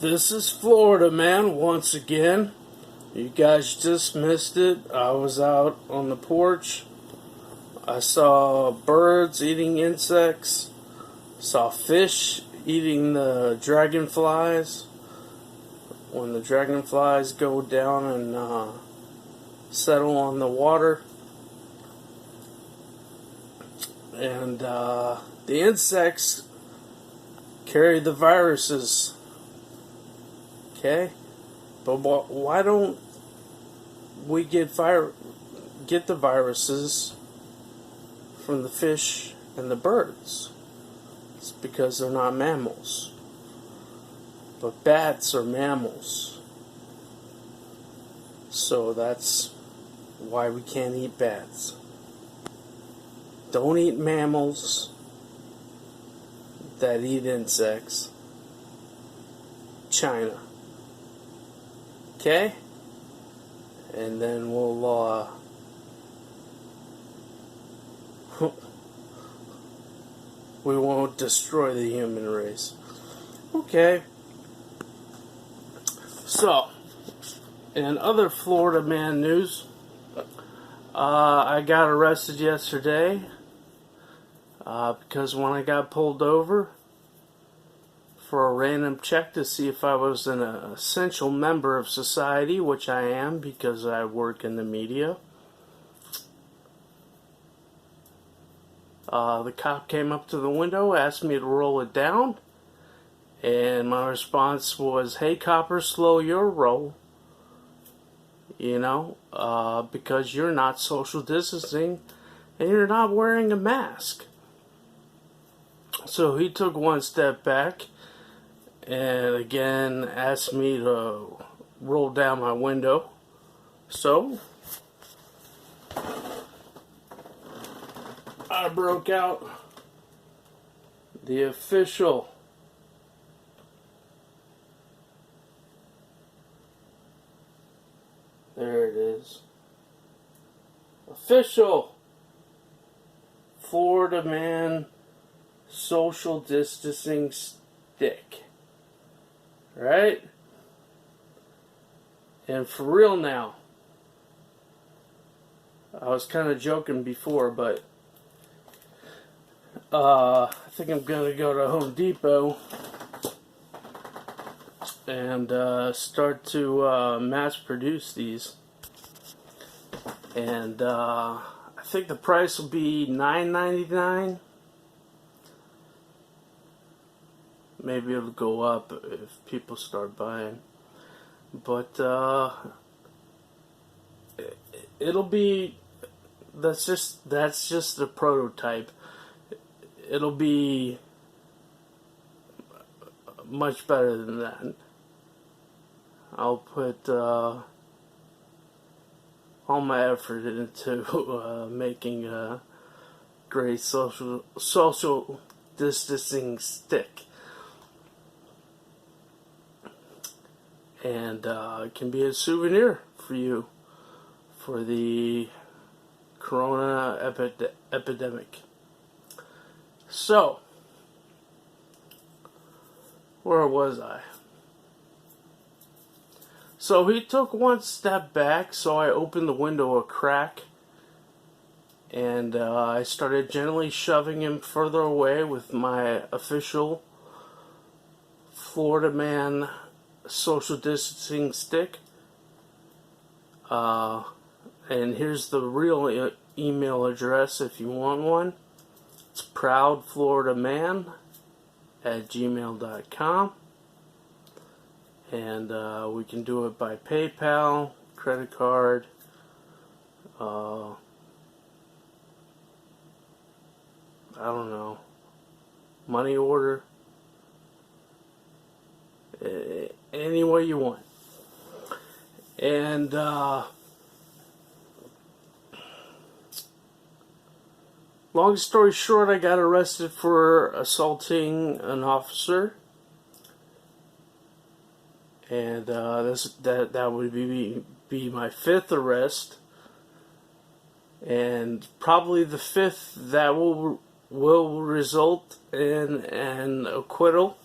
This is Florida Man once again. You guys just missed it. I was out on the porch. I saw birds eating insects. Saw fish eating the dragonflies. When the dragonflies go down and settle on the water. And the insects carry the viruses. Okay? But why don't we get the viruses from the fish and the birds? It's because they're not mammals. But bats are mammals. So that's why we can't eat bats. Don't eat mammals that eat insects. China. Okay? And then we'll we won't destroy the human race. Okay. So, in other Florida Man news, I got arrested yesterday because when I got pulled over for a random check to see if I was an essential member of society, which I am because I work in the media, the cop came up to the window, asked me to roll it down, and my response was, "Hey copper, slow your roll, because you're not social distancing and you're not wearing a mask." So he took one step back and again asked me to roll down my window. So I broke out the official official Florida Man social distancing stick. Right? And for real now, I was kind of joking before, but I think I'm going to go to Home Depot and start to mass produce these. And I think the price will be $9.99. Maybe it'll go up if people start buying. But it'll be, that's just the prototype. It'll be much better than that. I'll put all my effort into making a great social distancing stick. And it can be a souvenir for you for the corona epidemic. So, where was I? So he took one step back, so I opened the window a crack, and I started gently shoving him further away with my official Florida Man social distancing stick. And here's the real email address if you want one. It's proudfloridaman@gmail.com. And we can do it by PayPal, credit card, I don't know, money order, any way you want. And long story short, I got arrested for assaulting an officer. And that would be my fifth arrest, and probably the fifth that will result in an acquittal.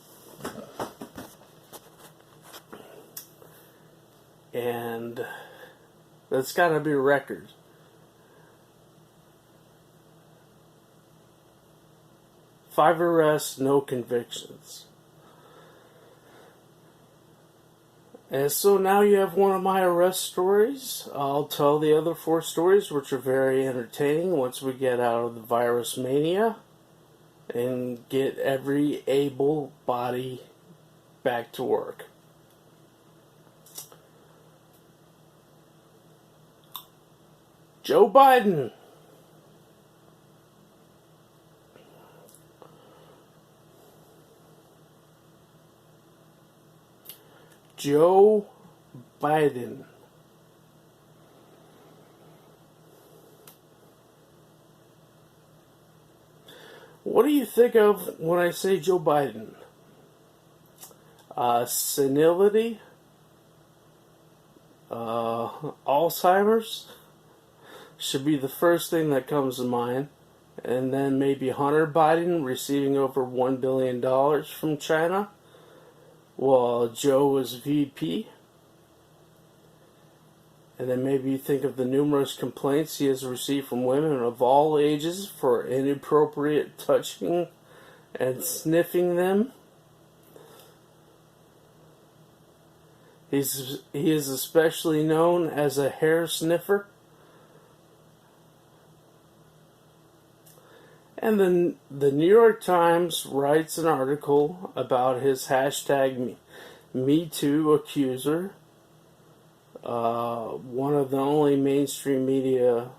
And that's got to be a record. Five arrests, no convictions. And so now you have one of my arrest stories. I'll tell the other four stories, which are very entertaining once we get out of the virus mania and get every able body back to work. Joe Biden. Joe Biden. What do you think of when I say Joe Biden? Senility? Alzheimer's? Should be the first thing that comes to mind. And then maybe Hunter Biden receiving over $1 billion from China while Joe was VP. And then maybe you think of the numerous complaints he has received from women of all ages for inappropriate touching and sniffing them. He is especially known as a hair sniffer. And then the New York Times writes an article about his hashtag #MeToo accuser. One of the only mainstream media